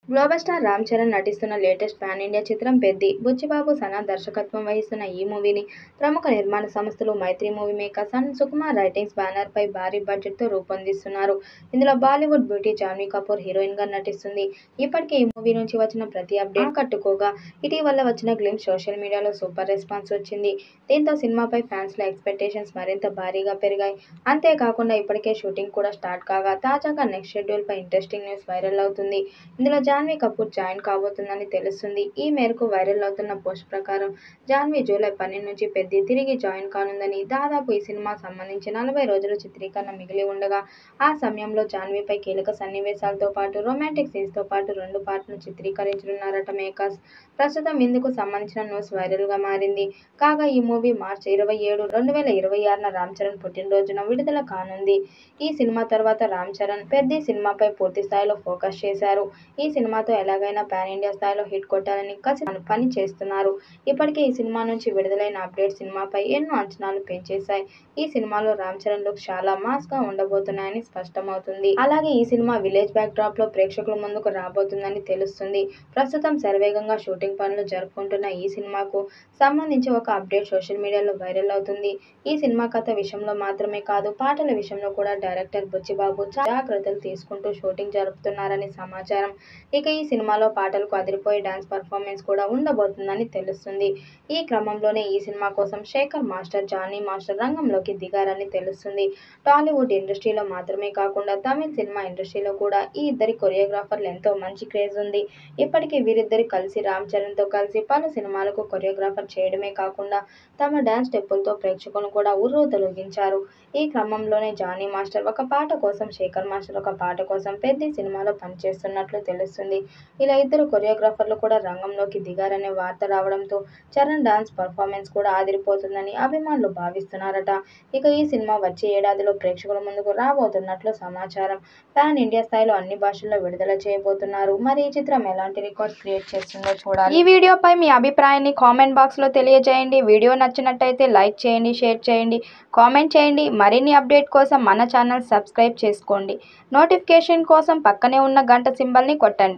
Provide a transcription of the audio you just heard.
Global star Ram Charan నటిస్తున్న latest pan India చిత్రం పెద్ది. బుచ్చిబాబు సనా దర్శకత్వం వహిస్తున్న ఈ మూవీని ప్రముఖ నిర్మాణ సంస్థలు Mythri movie makers and Sukumar writings banner పై భారీ బడ్జెట్ తో రూపొందిస్తున్నారు. ఇందులో Bollywood beauty Janhvi Kapoor heroine గా నటిస్తుంది. ఇప్పటికే ఈ మూవీ నుంచి వచ్చిన ప్రతి అప్డేట్ ఆకట్టుకోగా, ఇటీవల వచ్చిన గ్లింప్స్ సోషల్ మీడియాలో సూపర్ రెస్పాన్స్ వచ్చింది. దీంతో సినిమాపై ఫ్యాన్స్ లో ఎక్స్పెక్టేషన్స్ మరింత భారీగా పెరిగాయి. అంతేకాకుండా ఇప్పటికే షూటింగ్ కూడా స్టార్ట్ కాగా, తాజాగా నెక్స్ట్ షెడ్యూల్ పై ఇంట్రెస్టింగ్ న్యూస్ వైరల్ అవుతుంది. ఇందులో జాన్వీ కపూర్ జాయిన్ కాబోతుందని తెలుస్తుంది. ఈ మేరకు వైరల్ అవుతున్న పోస్ట్ ప్రకారం జాన్వీ జూలై 12 నుంచి పెద్ది తిరిగి జాయిన్ కానుందని, దాదాపు ఈ సినిమా సంబంధించి 40 రోజుల చిత్రీకరణ మిగిలి ఉండగా, ఆ సమయంలో జాన్వీపై కీలక సన్నివేశాలతో పాటు రొమాంటిక్ సీన్స్ తో పాటు 2 పార్ట్లను చిత్రీకరించనున్నారట మేకర్స్. ప్రస్తుతం ఇందుకు సంబంధించిన న్యూస్ వైరల్ గా మారింది. కాగా ఈ మూవీ మార్చి 27, 2026న రామ్ చరణ్ పుట్టినరోజున విడుదల కానుంది. ఈ సినిమా తర్వాత రామ్ చరణ్ పెద్ది సినిమాపై పూర్తి స్థాయిలో ఫోకస్ చేశారు. ఈ సినిమాతో ఎలాగైనా పాన్ ఇండియా స్థాయిలో హిట్ కొట్టాలని కసితో పని చేస్తున్నారు. ఇప్పటికే ఈ సినిమా నుంచి విడుదలైన అప్డేట్ సినిమాపై ఎన్నో అంచనాలు పెంచేశాయి. ఈ సినిమాలో రామ్ చరణ్ లుక్స్ చాలా మాస్ గా ఉండబోతున్నాయని స్పష్టమవుతుంది. అలాగే ఈ సినిమా విలేజ్ బ్యాక్ డ్రాప్ లో ప్రేక్షకుల ముందుకు రాబోతుందని తెలుస్తుంది. ప్రస్తుతం శరవేగంగా షూటింగ్ పనులు జరుపుకుంటున్న ఈ సినిమాకు సంబంధించి ఒక అప్డేట్ సోషల్ మీడియాలో వైరల్ అవుతుంది. ఈ సినిమా కథ విషయంలో మాత్రమే కాదు, పాటల విషయంలో కూడా డైరెక్టర్ బుచ్చిబాబు జాగ్రత్తలు తీసుకుంటూ షూటింగ్ జరుపుతున్నారని సమాచారం. ఇక ఈ సినిమాలో పాటలకు అదిరిపోయే డాన్స్ పర్ఫార్మెన్స్ కూడా ఉండబోతుందని తెలుస్తుంది. ఈ క్రమంలోనే ఈ సినిమా కోసం శేఖర్ మాస్టర్, జానీ మాస్టర్ రంగంలోకి దిగారని తెలుస్తుంది. టాలీవుడ్ ఇండస్ట్రీలో మాత్రమే కాకుండా తమిళ సినిమా ఇండస్ట్రీలో కూడా ఈ ఇద్దరి కొరియోగ్రాఫర్లు ఎంతో మంచి క్రేజ్ ఉంది. ఇప్పటికే వీరిద్దరు కలిసి రామ్ చరణ్ తో కలిసి పలు సినిమాలకు కొరియోగ్రాఫర్ చేయడమే కాకుండా తమ డాన్స్ స్టెప్పులతో ప్రేక్షకులను కూడా ఉర్రూతలూగించారు. ఈ క్రమంలోనే జానీ మాస్టర్ ఒక పాట కోసం, శేఖర్ మాస్టర్ ఒక పాట కోసం పెద్ది సినిమాలో పనిచేస్తున్నట్లు తెలుస్తుంది. ఇలా ఇద్దరు కొరియోగ్రాఫర్లు కూడా రంగంలోకి దిగారనే వార్త రావడంతో చరణ్ డాన్స్ పర్ఫార్మెన్స్ కూడా అదిరిపోతుందని అభిమానులు భావిస్తున్నారట. ఇక ఈ సినిమా వచ్చే ఏడాదిలో ప్రేక్షకుల ముందుకు రాబోతున్నట్లు సమాచారం. పాన్ ఇండియా స్థాయిలో అన్ని భాషల్లో విడుదల చేయబోతున్నారు. మరి ఈ చిత్రం ఎలాంటి రికార్డ్స్ క్రియేట్ చేస్తుందో చూడాలి. ఈ వీడియోపై మీ అభిప్రాయాన్ని కామెంట్ బాక్స్ లో తెలియజేయండి. వీడియో నచ్చినట్టయితే లైక్ చేయండి, షేర్ చేయండి, కామెంట్ చేయండి. మరిన్ని అప్డేట్ కోసం మన ఛానల్ సబ్స్క్రైబ్ చేసుకోండి. నోటిఫికేషన్ కోసం పక్కనే ఉన్న గంట సింబల్ ని కొట్టండి.